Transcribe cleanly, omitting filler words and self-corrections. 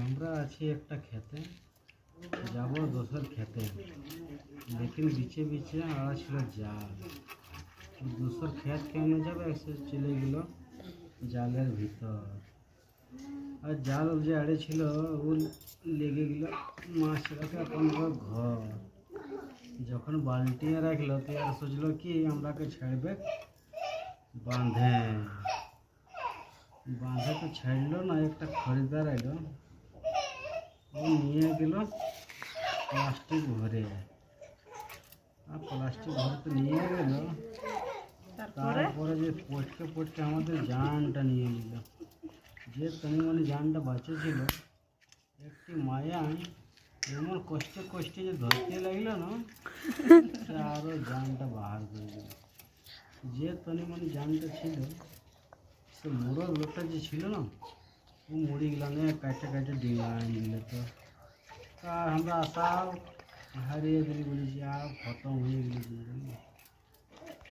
আমরা আছি একটা খেতে, যাব দোসর খেতে, लेकिन বিছে বিছে আড়া ছিল জাল। দোসর খেত কেমনে যাবে, এসে চলে গেল জালের ভিতর। আর জাল যে আড়ে ছিল ও লেগে গেল মাছটাকে আপনার ঘর। যখন বালতিয়ে রাখলো তো আর সোচলো কি আমরাকে ছাড়বে বাঁধে। বাঁধে তো ছাড়লো না, একটা খরিদ্দার এলো, ও নিয়ে গেল প্লাস্টিক ভরে। আর প্লাস্টিক ভরে তো নিয়ে গেল, তারপরে যে পটকে পটকে আমাদের জানটা নিয়ে নিল। যে তনিমনি জানটা বাঁচেছিল, একটি মায়া এমন কষ্টে কষ্টে যে ধরতে লাগলো না, সে আরও জানটা বাহার করে দিল। যে তনিমনি জানটা ছিল, সে মোড়ক লোকটা যে ছিল না, ও মরি গেল না, কাটে কাটে ডিঙায় দিল। তো আর আমরা আশা হারিয়ে দিলি, বলেছি আর খতম হয়ে গেলি।